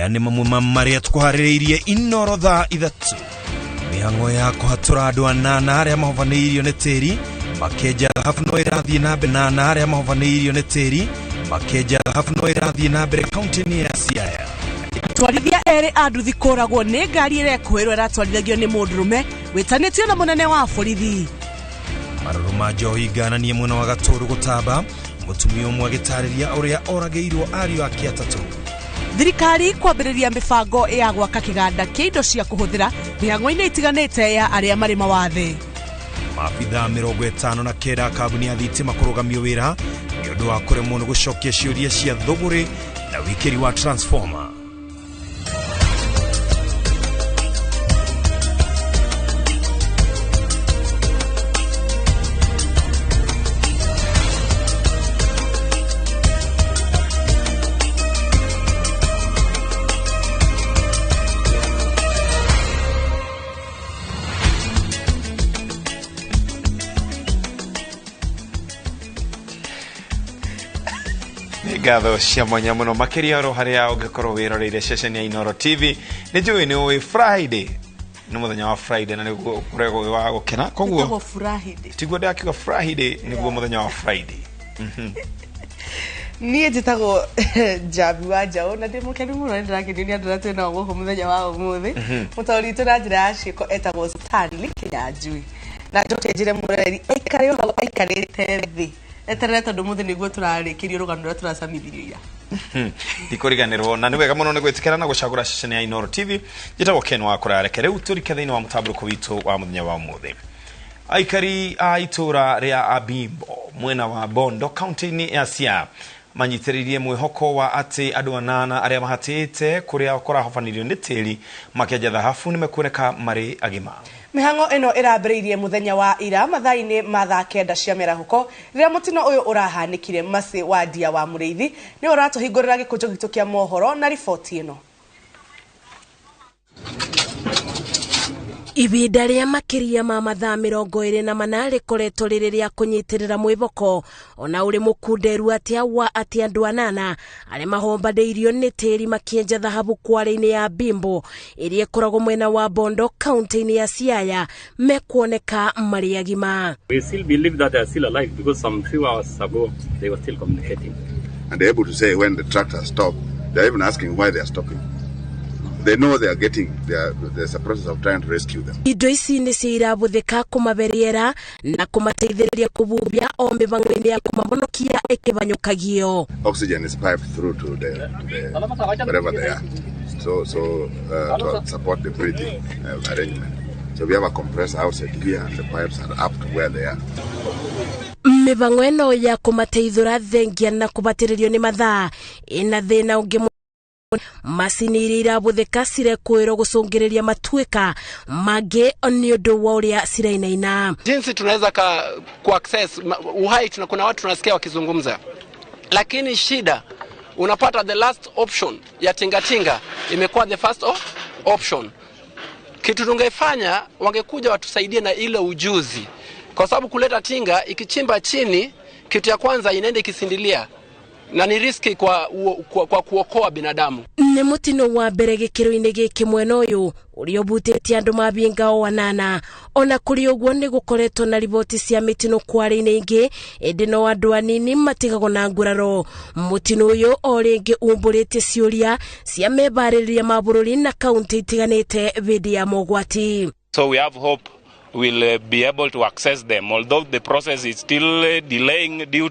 aya nĩ mamwe marĩa tũkuharĩrĩirie Inooro thaa ithatũ. Mĩhang'o ya kũhatũra andũ anana arĩa mahovanĩirio nĩ tĩri makenja thahabu no ĩrathiĩ na mbere. Anana arĩa mahovanĩirio nĩ tĩri makenja thahabu no ĩrathiĩ na mbere kaunti-inĩ ya Siaya. Twarithia erĩ a nduthi kũragwo nĩ ngari ĩrĩa ĩkũĩrwo ĩratwarithagio nĩ mũndũrũme wĩtanĩtio na mũnene wa borithi. Marũrũ ma njohi ngananie mwena wa Gatũndũ gũtamba, mũtumia ũmwe agĩtarĩria ũrĩa oragĩirwo ariũ ake atatũ. Thirikari kwambĩrĩria mĩbango ya gwaka kĩganda kĩa indo cia kũhũthĩra mĩhang'o-inĩ itiganĩte ya arĩa marĩ mawathe. Maabitha 59 kambuni ya thitima kũrũgamio wĩra nĩ ũndũ wa kũremwo nĩ gũcokia ciũria cia thũgũrĩ na wĩkĩri wa transformer. Gatho cia mwanya muno makiria ro haria ungekorwo wiroreire session ya Inooro TV. Ni njui ni wi Friday. Ni muthenya wa Friday na niguo kurego wa gukena. Koguo Friday. Tiguo ndakiuga Friday niguo muthenya wa Friday. Niĩ njĩtagwo Jabi wa Njaũ na ndĩmũkenu mũno nĩndĩrakĩnĩnia andũ atĩ na gũkũ mũthenya wa ũmũthĩ. Mũtaũri witũ na njĩra ya ciĩko etagwo Stanley Kĩnyanjui. Na njoke njĩre mũreri aikare ho aikarĩte thĩ. Eterere tondũ mũthĩ nĩguo tũrarĩkĩrio rũgano rũrĩa tũracamithirio ira. Ndikũriganĩrwo na nĩ wega mũno nĩ gwĩtĩkĩra na gũcagũra session ya Inooro TV. Njĩtagwo Ken wa kũrareke rĩu tũrike thĩinĩ wa mũtambũrũko witũ wa mũthenya wa ũmũthĩ. Aikari a itũra rĩa Abimbo mwena wa Bondo kaunti-inĩ ya Siaya manyitĩrĩirie mwĩhoko wa atĩ andũ anana arĩa mahatĩte kũrĩa kũrahofanirio nĩ tĩri makĩenja thahabu nĩ mekuoneka marĩ agima. Mĩhang'o ĩno ĩrambĩrĩirie mũthenya wa ira mathaa-inĩ ma thaa 9 cia mĩrahũko rĩrĩa mũtino ũyũ ũrahanĩkire. Masi wa Ndia wa Mũrĩithi nĩ ũratũhingũrĩra gĩkũnjo gitũ kĩa mohoro na riboti ĩno. Ibinda rĩa makiria ma mathaa 24 rĩkoretwo rĩrĩ rĩa kũnyitĩrĩra mwĩhoko ona ũrĩ mũkunderu atĩa wa atĩ andũ anana arĩa mahombanĩirio nĩ tĩri makĩenja thahabu kware-inĩ ya Bimbo ĩrĩa ĩkoragwo mwena wa Bondo kaunti-inĩ ya Siaya mekuoneka marĩ agima. We still believe that they are still alive because some few hours ago they were still communicating. And they're able to say when the tractor stopped, they're even asking why they are stopping. They know they are getting, there's a process of trying to rescue them. Indo ici nĩ cirabuthĩka kũmaberiera na kũmateithĩrĩria kũbubia o mĩbango-inĩ ya kũmahonokia ĩkĩbanyũkagio. Oxygen is piped through to the wherever they are. So to support the breathing arrangement. So we have a compressor outside here and the pipes are up to where they are. Mĩbango ĩno ya kũmateithũra thengia na kũbatĩrĩrio nĩ mathaa ĩna thĩna ũngĩ. Masini iria irabuthĩka cirekũĩrwo gũcũngĩrĩria matuĩka mangĩ nĩ ũndũ wa ũrĩa cirainaina. Jinsi tunaweza ku-access uhai, kuna watu tunasikia wakizungumza, lakini shida unapata the last option ya tingatinga imekuwa the first option. Kitu tungefanya wangekuja watusaidie na ile ujuzi, kwa sababu kuleta tinga ikichimba chini kitu ya kwanza inaenda ikisindilia na ni riski kwa kuokoa binadamu. Nĩ mũtino wa mbere gĩkĩro-inĩ gĩkĩ mwena ũyũ ũrĩa ũbutĩtie andũ mabinga o anana. Ona kũrĩ ũguo nĩ gũkoretwo na riboti cia mĩtino kware-inĩ ingĩ ĩndĩ no andũ anini matigagwo na nguraro. Mũtino ũyũ o rĩngĩ umbũrĩtie ciũria cia mebarĩrĩria ma bũrũri na kaunti itiganĩte hĩndĩ ya mogwati. So we have hope we'll be able to access them, although the process is still delaying due